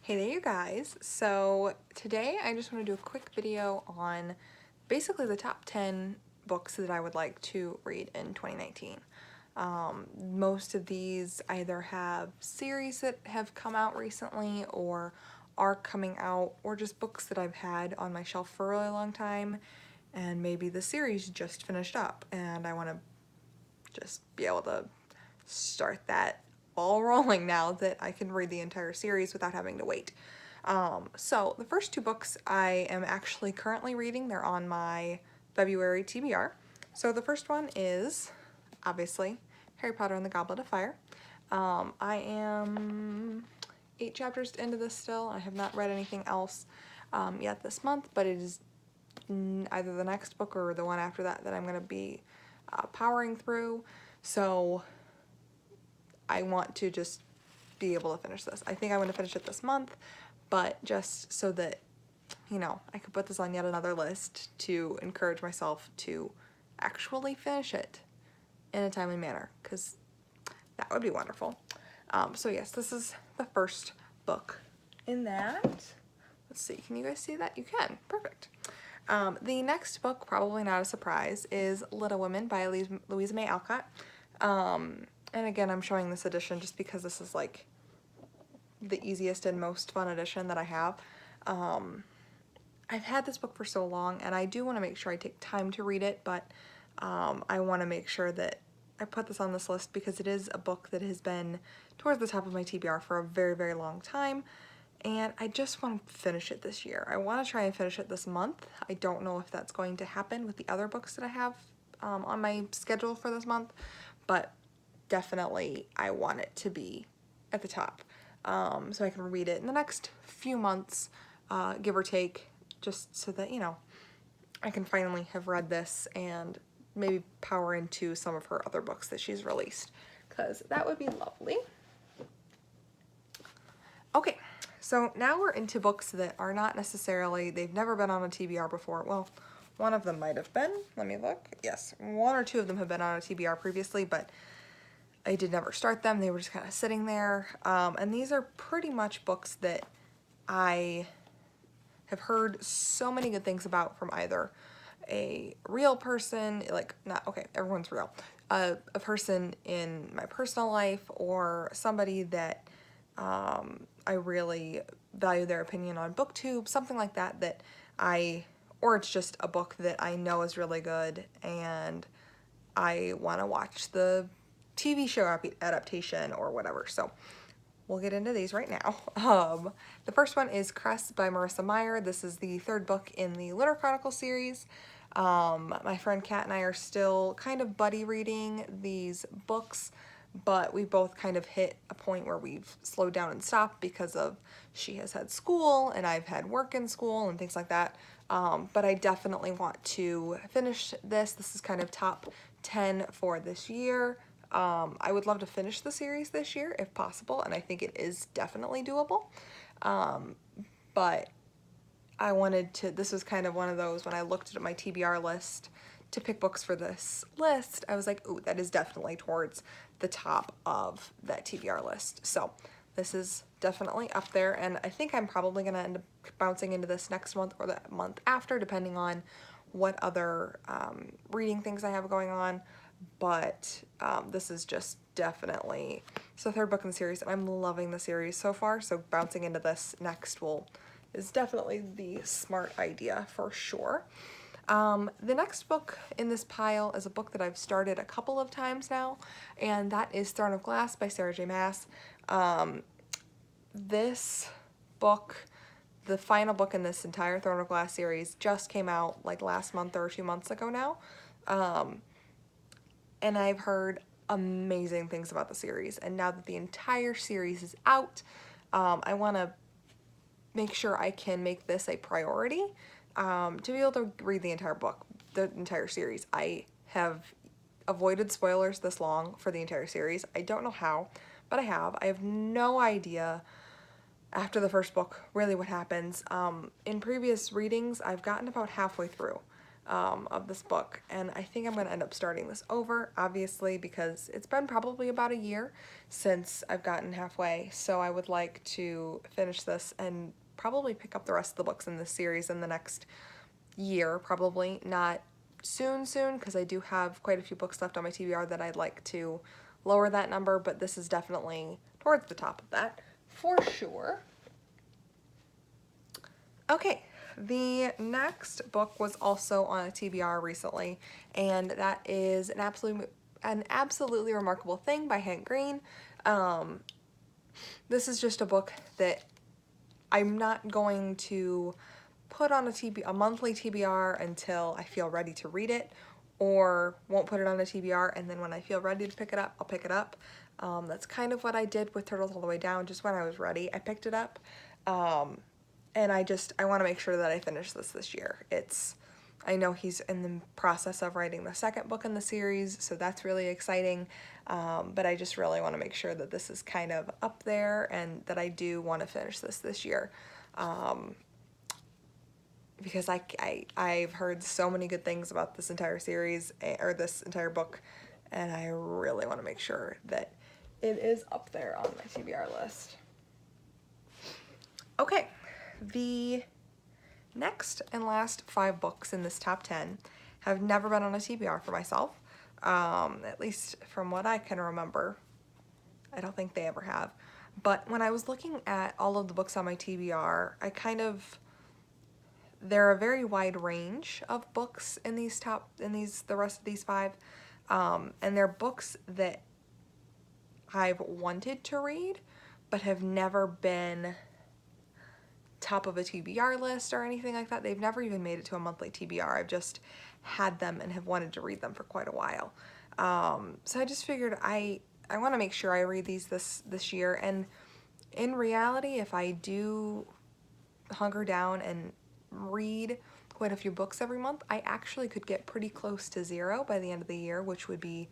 Hey there you guys. So today I just want to do a quick video on basically the top 10 books that I would like to read in 2019. Most of these either have series that have come out recently or are coming out, or just books that I've had on my shelf for a really long time, and maybe the series just finished up and I want to just be able to start that ball rolling now that I can read the entire series without having to wait. So the first two books I am actually currently reading. They're on my February TBR. So the first one is, obviously, Harry Potter and the Goblet of Fire. I am 8 chapters into this still. I have not read anything else yet this month, but it is either the next book or the one after that that I'm going to be powering through. So I want to just be able to finish this. I think I'm going to finish it this month, but just so that, I could put this on yet another list to encourage myself to actually finish it in a timely manner, because that would be wonderful. So yes, this is the first book in that. Let's see, can you guys see that? You can, perfect. The next book, probably not a surprise, is Little Women by Louisa May Alcott. And again, I'm showing this edition just because this is like the easiest and most fun edition that I have. I've had this book for so long, and I do want to make sure I take time to read it, but I want to make sure that I put this on this list because it is a book that has been towards the top of my TBR for a very, very long time, and I just want to finish it this year. I want to try and finish it this month. I don't know if that's going to happen with the other books that I have on my schedule for this month, but definitely I want it to be at the top, so I can read it in the next few months, give or take, just so that, I can finally have read this and maybe power into some of her other books that she's released, because that would be lovely. Okay, so now we're into books that are not necessarily, they've never been on a TBR before. Well, one of them might have been. Let me look. Yes, one or two of them have been on a TBR previously, but I did never start them. They were just kind of sitting there. And these are pretty much books that I have heard so many good things about from either a real person, like, not, okay, everyone's real, a person in my personal life, or somebody that I really value their opinion on BookTube, something like that, or it's just a book that I know is really good and I want to watch the TV show adaptation or whatever. So we'll get into these right now. The first one is Cress by Marissa Meyer. This is the third book in the Lunar Chronicle series. My friend Kat and I are still kind of buddy reading these books, but we both kind of hit a point where we've slowed down and stopped because of she has had school and I've had work in school and things like that. But I definitely want to finish this. This is kind of top 10 for this year. I would love to finish the series this year if possible, and I think it is definitely doable. But I wanted to, this was kind of one of those, when I looked at my TBR list to pick books for this list, I was like, ooh, that is definitely towards the top of that TBR list. So this is definitely up there, and I think I'm probably going to end up bouncing into this next month or the month after, depending on what other reading things I have going on. But this is just definitely, it's the third book in the series, and I'm loving the series so far, so bouncing into this next is definitely the smart idea for sure. The next book in this pile is a book that I've started a couple of times now, and that is Throne of Glass by Sarah J Maas. This book, the final book in this entire Throne of Glass series, just came out like last month or 2 months ago now. And I've heard amazing things about the series, and now that the entire series is out, I want to make sure I can make this a priority to be able to read the entire book, the entire series. I have avoided spoilers this long for the entire series. I don't know how, but I have. I have no idea after the first book really what happens. In previous readings, I've gotten about halfway through. of this book, and I think I'm going to end up starting this over, obviously, because it's been probably about a year since I've gotten halfway, so I would like to finish this and probably pick up the rest of the books in this series in the next year, probably not soon, because I do have quite a few books left on my TBR that I'd like to lower that number, but this is definitely towards the top of that, for sure. Okay, the next book was also on a TBR recently, and that is an absolutely remarkable thing by Hank Green. This is just a book that I'm not going to put on a monthly TBR until I feel ready to read it, or won't put it on a TBR, and then when I feel ready to pick it up, I'll pick it up. That's kind of what I did with Turtles All the Way Down. Just when I was ready, I picked it up. And I want to make sure that I finish this year. I know he's in the process of writing the second book in the series, so that's really exciting. But I just really want to make sure that this is kind of up there and that I do want to finish this year. Because I've heard so many good things about this entire series, or this entire book, and I really want to make sure that it is up there on my TBR list. Okay, the next and last 5 books in this top 10 have never been on a TBR for myself, at least from what I can remember. I don't think they ever have. But when I was looking at all of the books on my TBR, there are a very wide range of books in the rest of these 5, and they're books that I've wanted to read, but have never been top of a TBR list or anything like that. They've never even made it to a monthly TBR. I've just had them and have wanted to read them for quite a while. So I just figured I want to make sure I read these this year, and in reality, if I do hunker down and read quite a few books every month, I actually could get pretty close to 0 by the end of the year, which would be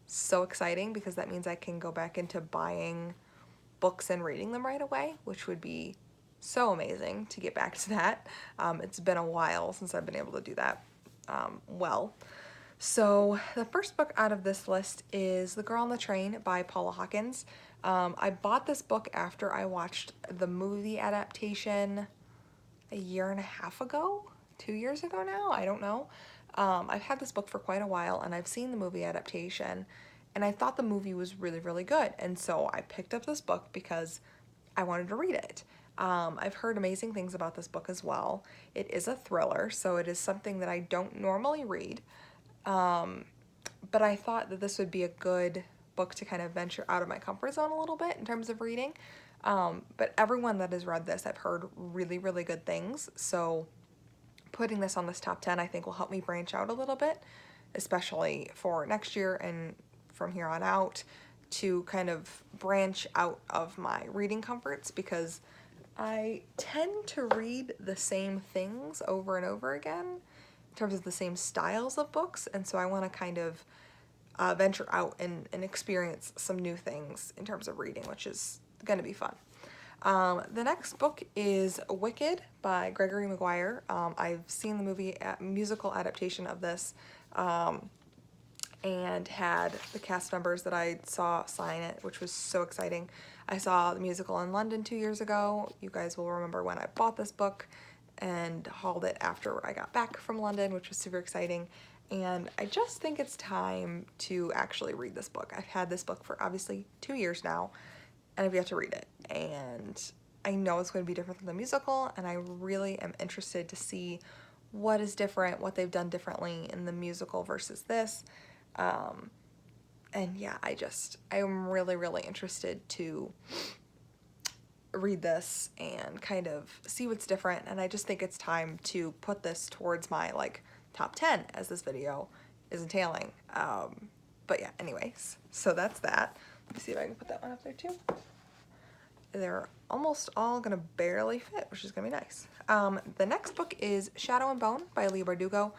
so exciting because that means I can go back into buying books and reading them right away, which would be so amazing to get back to that. It's been a while since I've been able to do that well. So the first book out of this list is The Girl on the Train by Paula Hawkins. I bought this book after I watched the movie adaptation a year and a half ago, 2 years ago now, I don't know. I've had this book for quite a while, and I've seen the movie adaptation, and I thought the movie was really, really good, and so I picked up this book because I wanted to read it. I've heard amazing things about this book as well. It is a thriller, so it is something that I don't normally read, but I thought that this would be a good book to kind of venture out of my comfort zone a little bit in terms of reading. But everyone that has read this, I've heard really, really good things, so putting this on this top 10 I think will help me branch out a little bit, especially for next year and from here on out, to kind of branch out of my reading comforts, because I tend to read the same things over and over again in terms of the same styles of books, and so I want to kind of venture out and experience some new things in terms of reading, which is going to be fun. The next book is Wicked by Gregory Maguire. I've seen the musical adaptation of this, and had the cast members that I saw sign it, which was so exciting. I saw the musical in London 2 years ago. You guys will remember when I bought this book and hauled it after I got back from London, which was super exciting. And I just think it's time to actually read this book. I've had this book for obviously 2 years now, and I've yet to read it. And I know it's going to be different than the musical, and I really am interested to see what is different, what they've done differently in the musical versus this. And yeah, I'm really, really interested to read this and kind of see what's different, and I just think it's time to put this towards my top 10 as this video is entailing. But yeah, anyways, so that's that. Let me see if I can put that one up there too. They're almost all gonna barely fit, which is gonna be nice. The next book is Shadow and Bone by Leigh Bardugo.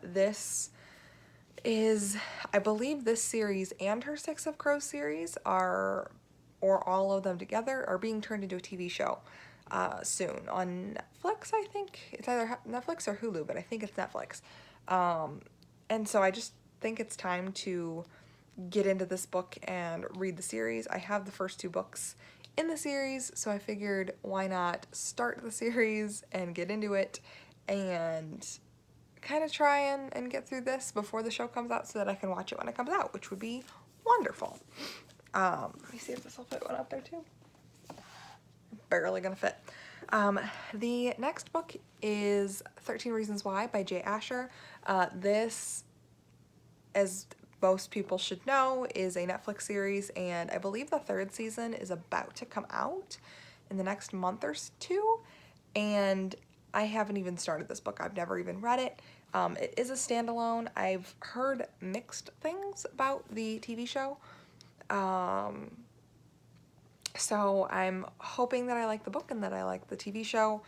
This is, I believe this series and her Six of Crows series or all of them together, are being turned into a TV show. soon on Netflix, I think. It's either Netflix or Hulu, but I think it's Netflix. And so I just think it's time to get into this book and read the series. I have the first 2 books in the series, so I figured why not start the series and get into it and kind of try and get through this before the show comes out so that I can watch it when it comes out, which would be wonderful. Let me see if this will fit one up there too. Barely gonna fit. The next book is 13 Reasons Why by Jay Asher. This, as most people should know, is a Netflix series, and I believe the 3rd season is about to come out in the next month or 2, and I haven't even started this book. I've never even read it. It is a standalone. I've heard mixed things about the TV show. So I'm hoping that I like the book and that I like the TV show,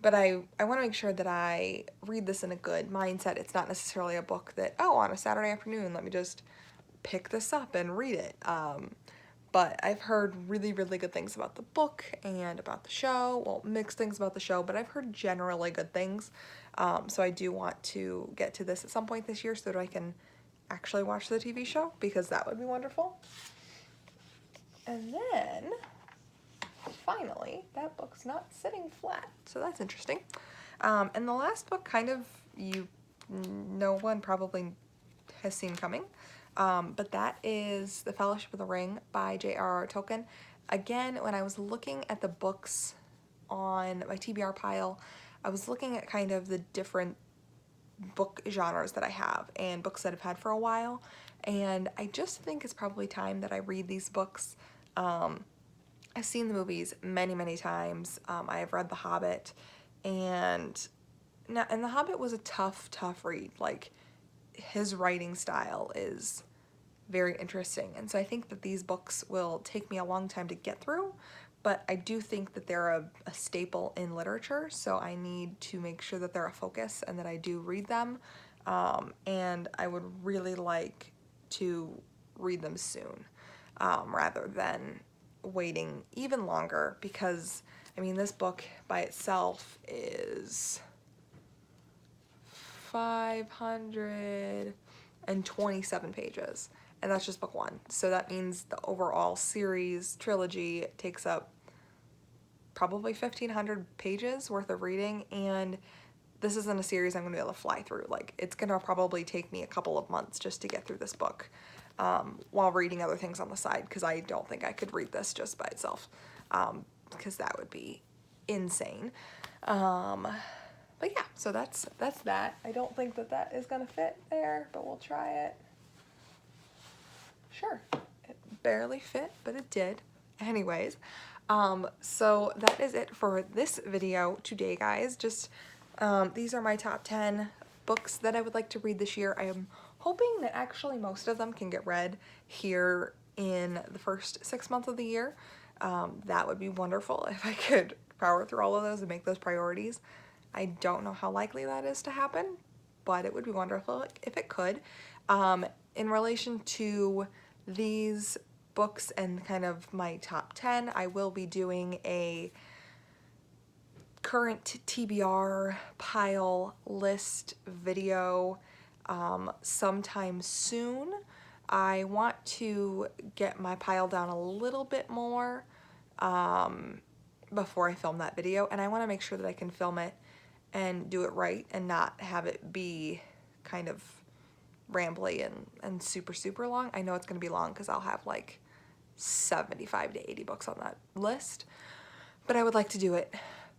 but I want to make sure that I read this in a good mindset. It's not necessarily a book that, oh, on a Saturday afternoon, let me just pick this up and read it. But I've heard really, really good things about the book and about the show. Well, mixed things about the show, but I've heard generally good things. So I do want to get to this at some point this year so that I can actually watch the TV show, because that would be wonderful. And then, finally, that book's not sitting flat, so that's interesting. And the last book, kind of, no one probably has seen coming, but that is The Fellowship of the Ring by J.R.R. Tolkien. Again, when I was looking at the books on my TBR pile, I was looking at kind of the different book genres that I have and books that I've had for a while, and I just think it's probably time that I read these books. I've seen the movies many, many times. I have read The Hobbit, and The Hobbit was a tough read. Like, his writing style is very interesting, and so I think that these books will take me a long time to get through, but I do think that they're a staple in literature, so I need to make sure that they're a focus and that I do read them, and I would really like to read them soon, rather than waiting even longer, because I mean, this book by itself is 527 pages, and that's just book 1. So that means the overall series trilogy takes up probably 1,500 pages worth of reading, and this isn't a series I'm going to be able to fly through. Like, it's going to probably take me a couple of months just to get through this book, while reading other things on the side, because I don't think I could read this just by itself, because that would be insane. But yeah, so that's that. I don't think that is gonna fit there, but we'll try it. Sure, it barely fit, but it did. Anyways, so that is it for this video today, guys. Just, these are my top 10 books that I would like to read this year. I am hoping that actually most of them can get read here in the first 6 months of the year. That would be wonderful if I could power through all of those and make those priorities. I don't know how likely that is to happen, but it would be wonderful if it could. In relation to these books and kind of my top 10, I will be doing a current TBR pile list video sometime soon. I want to get my pile down a little bit more before I film that video, and I want to make sure that I can film it and do it right and not have it be kind of rambly and super long. I know it's going to be long because I'll have like 75 to 80 books on that list, but I would like to do it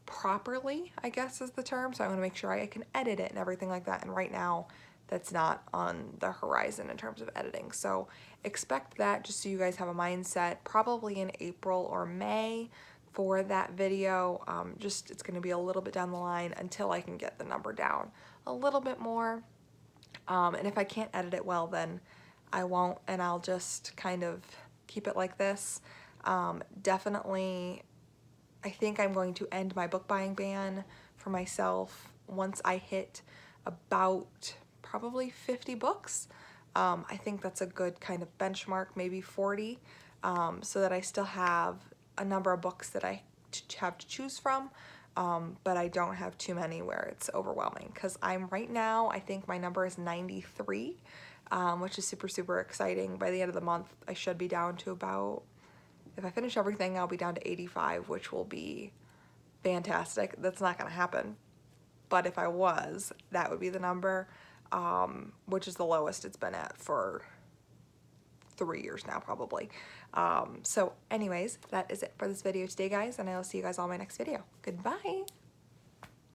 properly, I guess is the term, so I want to make sure I can edit it and everything like that, and right now that's not on the horizon in terms of editing, so expect that, just so you guys have a mindset, probably in April or May for that video. Just, it's going to be a little bit down the line until I can get the number down a little bit more, and if I can't edit it well, then I won't, and I'll just kind of keep it like this. Definitely, I think I'm going to end my book buying ban for myself once I hit about probably 50 books. I think that's a good kind of benchmark, maybe 40, so that I still have a number of books that I have to choose from, but I don't have too many where it's overwhelming, because I'm right now, I think my number is 93, which is super, super exciting. By the end of the month, I should be down to about, if I finish everything, I'll be down to 85, which will be fantastic. That's not going to happen, but if I was, that would be the number, which is the lowest it's been at for 3 years now, probably. So anyways, that is it for this video today, guys, and I will see you guys all in my next video. Goodbye.